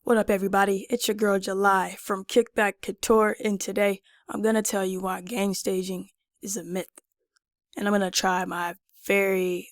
What up, everybody? It's your girl July from Kickback Couture, and today I'm gonna tell you why gain staging is a myth. And I'm gonna try my very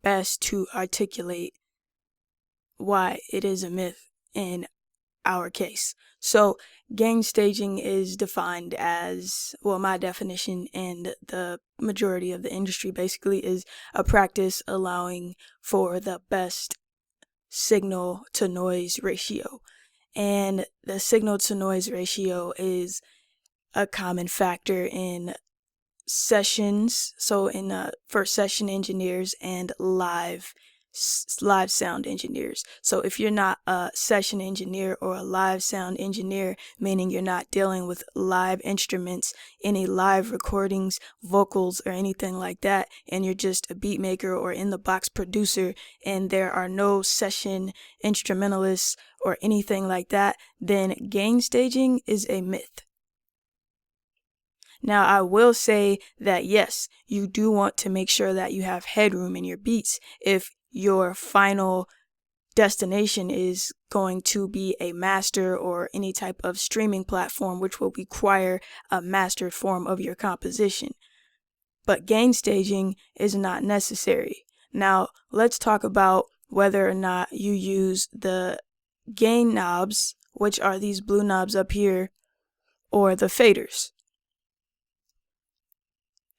best to articulate why it is a myth in our case. So, gain staging is defined as, well, my definition and the majority of the industry basically is a practice allowing for the best signal to noise ratio. And the signal to noise ratio is a common factor in sessions. So for session engineers and live sound engineers. So if you're not a session engineer or a live sound engineer, meaning you're not dealing with live instruments, any live recordings, vocals, or anything like that, and you're just a beat maker or in the box producer, and there are no session instrumentalists or anything like that, then gain staging is a myth. Now, I will say that yes, you do want to make sure that you have headroom in your beats if your final destination is going to be a master or any type of streaming platform which will require a mastered form of your composition. But gain staging is not necessary. Now, let's talk about whether or not you use the gain knobs, which are these blue knobs up here, or the faders.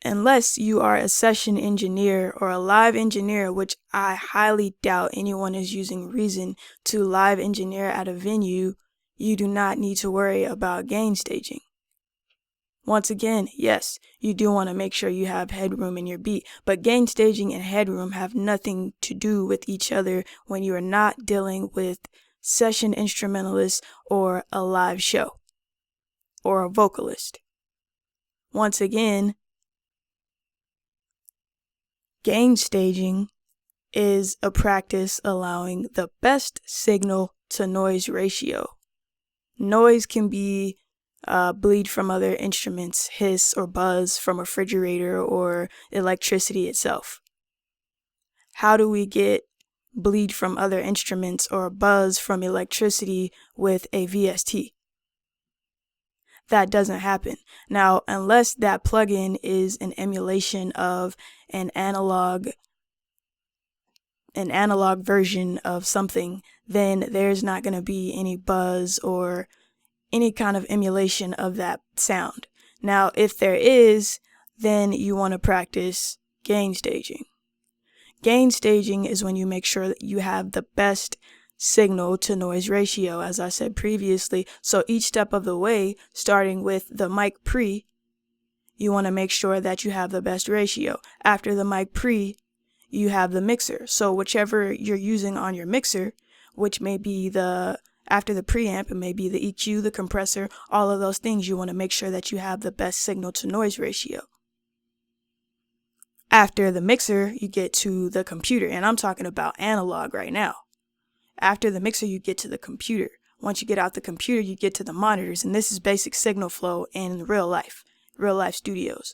Unless you are a session engineer or a live engineer, which I highly doubt anyone is using Reason to live engineer at a venue, you do not need to worry about gain staging. Once again, yes, you do want to make sure you have headroom in your beat, but gain staging and headroom have nothing to do with each other when you are not dealing with session instrumentalists or a live show or a vocalist. Once again, gain staging is a practice allowing the best signal to noise ratio. Noise can be bleed from other instruments, hiss or buzz from a refrigerator or electricity itself. How do we get bleed from other instruments or buzz from electricity with a VST? That doesn't happen. Now, unless that plugin is an emulation of an analog version of something, then there's not going to be any buzz or any kind of emulation of that sound. Now, if there is, then you want to practice gain staging. Gain staging is when you make sure that you have the best signal to noise ratio, as I said previously. So each step of the way, starting with the mic pre, you want to make sure that you have the best ratio. After the mic pre, you have the mixer. So whichever you're using on your mixer, which may be after the preamp, it may be the EQ, the compressor, all of those things, you want to make sure that you have the best signal to noise ratio. After the mixer, you get to the computer, and I'm talking about analog right now. After the mixer, you get to the computer. Once you get out the computer, you get to the monitors, and this is basic signal flow in real life studios.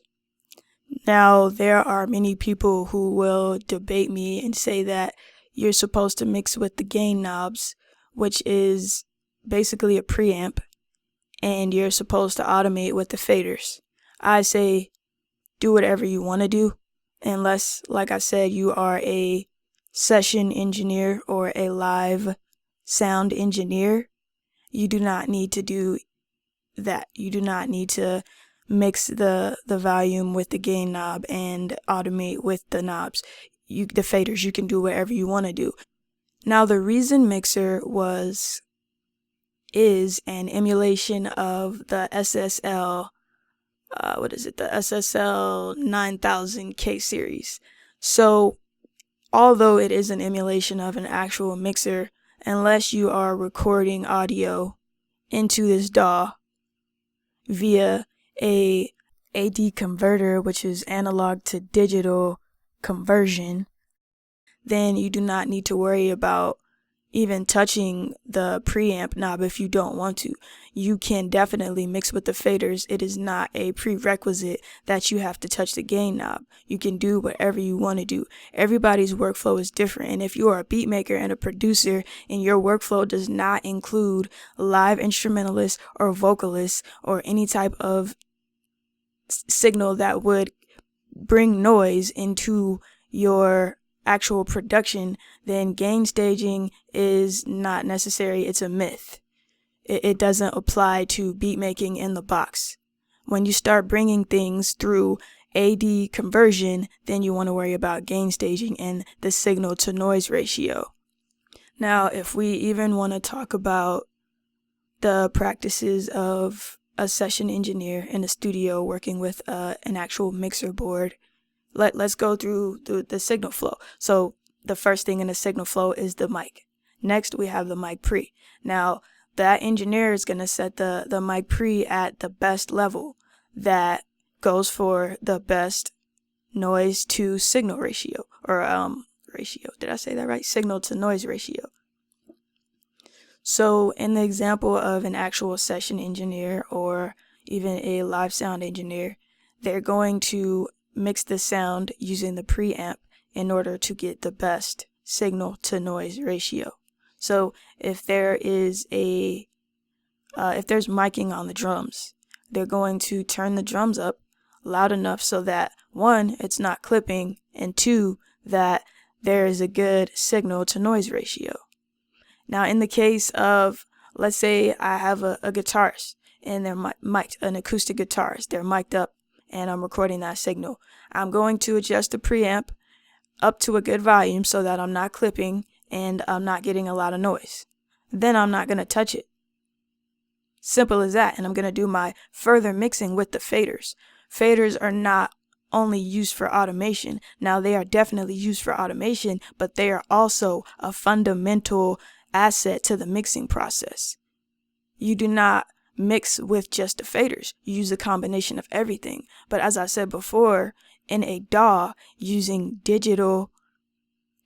Now, there are many people who will debate me and say that you're supposed to mix with the gain knobs, which is basically a preamp, and you're supposed to automate with the faders. I say do whatever you want to do, unless, like I said, you are a session engineer or a live sound engineer. You do not need to do that. You do not need to mix the volume with the gain knob and automate with the knobs. The faders, you can do whatever you want to do. Now, the Reason mixer is an emulation of the SSL, the SSL 9000K series. So, although it is an emulation of an actual mixer, unless you are recording audio into this DAW via a AD converter, which is analog to digital conversion, then you do not need to worry about even touching the preamp knob if you don't want to. You can definitely mix with the faders. It is not a prerequisite that you have to touch the gain knob. You can do whatever you want to do. Everybody's workflow is different, and if you are a beat maker and a producer and your workflow does not include live instrumentalists or vocalists or any type of signal that would bring noise into your actual production, then gain staging is not necessary. It's a myth. It doesn't apply to beat making in the box. When you start bringing things through AD conversion, then you want to worry about gain staging and the signal to noise ratio. Now, if we even want to talk about the practices of a session engineer in a studio working with an actual mixer board, let's go through the signal flow. So the first thing in the signal flow is the mic. Next, we have the mic pre. Now, that engineer is going to set the mic pre at the best level that goes for the best noise to signal ratio, or ratio. Did I say that right? Signal to noise ratio. So in the example of an actual session engineer or even a live sound engineer, they're going to mix the sound using the preamp in order to get the best signal to noise ratio. So if there is if there's miking on the drums, they're going to turn the drums up loud enough so that, one, it's not clipping, and two, that there is a good signal to noise ratio. Now, in the case of, let's say I have a guitarist and they're mic'd, an acoustic guitarist, they're mic'd up and I'm recording that signal. I'm going to adjust the preamp up to a good volume so that I'm not clipping and I'm not getting a lot of noise. Then I'm not going to touch it. Simple as that. And I'm going to do my further mixing with the faders. Faders are not only used for automation. Now, they are definitely used for automation, but they are also a fundamental asset to the mixing process. You do not mix with just the faders. You use a combination of everything. But as I said before, in a DAW using digital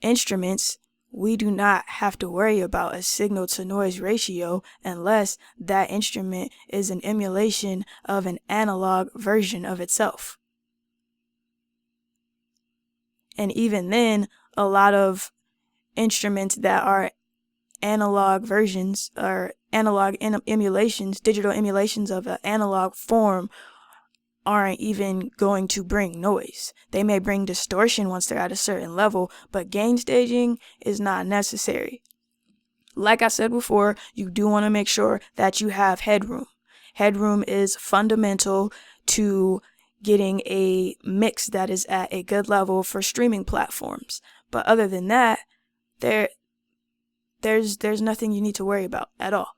instruments, we do not have to worry about a signal to noise ratio unless that instrument is an emulation of an analog version of itself. And even then, a lot of instruments that are analog versions or analog emulations, digital emulations of an analog form, aren't even going to bring noise. They may bring distortion once they're at a certain level, but gain staging is not necessary. Like I said before, you do want to make sure that you have headroom. Headroom is fundamental to getting a mix that is at a good level for streaming platforms. But other than that, there's nothing you need to worry about at all.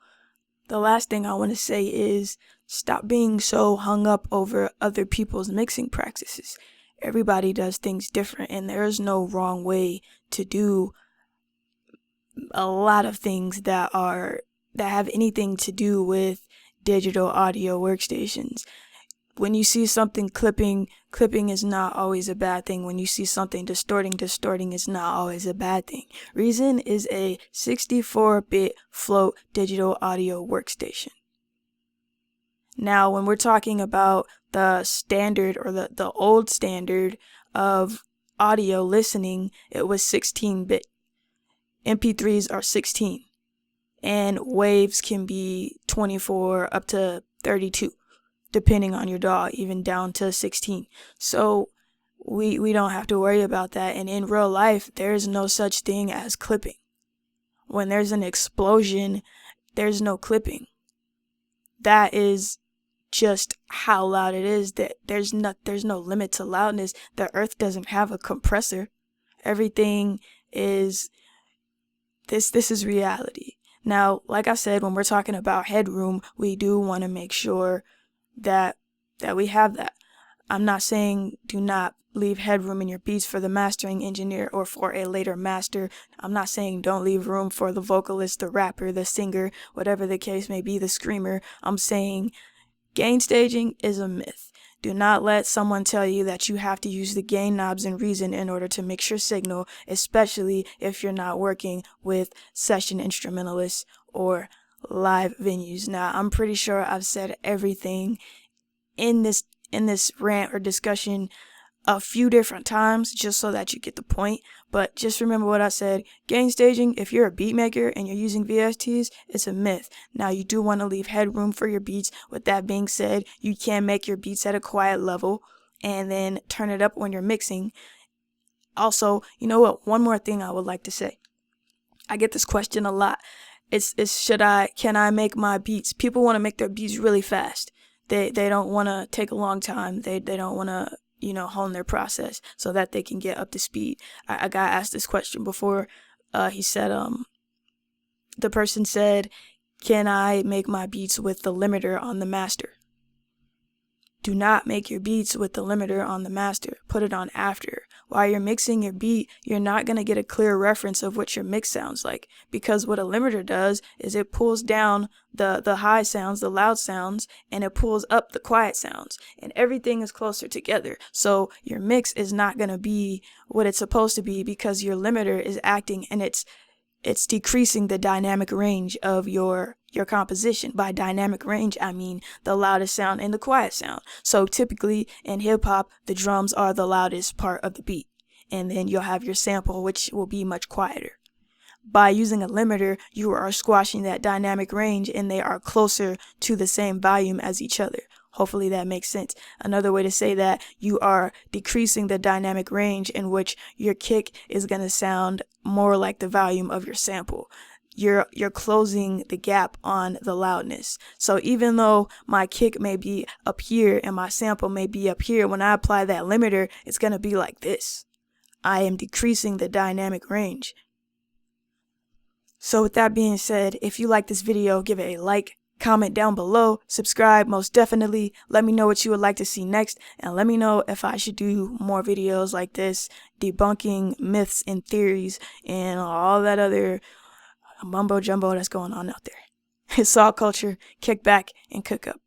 The last thing I want to say is stop being so hung up over other people's mixing practices. Everybody does things different, and there is no wrong way to do a lot of things that have anything to do with digital audio workstations. When you see something clipping is not always a bad thing. When you see something distorting is not always a bad thing. Reason is a 64-bit float digital audio workstation. Now, when we're talking about the standard or the old standard of audio listening, it was 16-bit. MP3s are 16, and waves can be 24 up to 32. Depending on your DAW, even down to 16. So we don't have to worry about that. And in real life, there is no such thing as clipping. When there's an explosion, there's no clipping. That is just how loud it is. That there's no limit to loudness. The earth doesn't have a compressor. Everything is this is reality. Now, like I said, when we're talking about headroom, we do want to make sure that we have that. I'm not saying do not leave headroom in your beats for the mastering engineer or for a later master. I'm not saying don't leave room for the vocalist, the rapper, the singer, whatever the case may be, the screamer. I'm saying gain staging is a myth. Do not let someone tell you that you have to use the gain knobs in Reason in order to mix your signal, especially if you're not working with session instrumentalists or live venues. Now, I'm pretty sure I've said everything in this rant or discussion a few different times just so that you get the point, but just remember what I said. Gain staging, if you're a beat maker and you're using VSTs, it's a myth. Now, you do want to leave headroom for your beats. With that being said, you can make your beats at a quiet level and then turn it up when you're mixing. Also, you know what, one more thing I would like to say. I get this question a lot. Can I make my beats? People want to make their beats really fast. They don't want to take a long time. They don't want to hone their process so that they can get up to speed. I got asked this question before. He said, the person said, can I make my beats with the limiter on the master? Do not make your beats with the limiter on the master. Put it on after. While you're mixing your beat, you're not going to get a clear reference of what your mix sounds like, because what a limiter does is it pulls down the high sounds, the loud sounds, and it pulls up the quiet sounds, and everything is closer together. So your mix is not going to be what it's supposed to be because your limiter is acting and it's decreasing the dynamic range of your composition. By dynamic range, I mean the loudest sound and the quiet sound. So typically in hip hop, the drums are the loudest part of the beat, and then you'll have your sample, which will be much quieter. By using a limiter, you are squashing that dynamic range and they are closer to the same volume as each other. Hopefully that makes sense. Another way to say that, you are decreasing the dynamic range in which your kick is going to sound more like the volume of your sample. You're closing the gap on the loudness. So even though my kick may be up here and my sample may be up here, when I apply that limiter, it's going to be like this. I am decreasing the dynamic range. So with that being said, if you like this video, give it a like, comment down below, subscribe most definitely. Let me know what you would like to see next, and let me know if I should do more videos like this, debunking myths and theories and all that other mumbo jumbo that's going on out there. It's all culture. Kick back and cook up.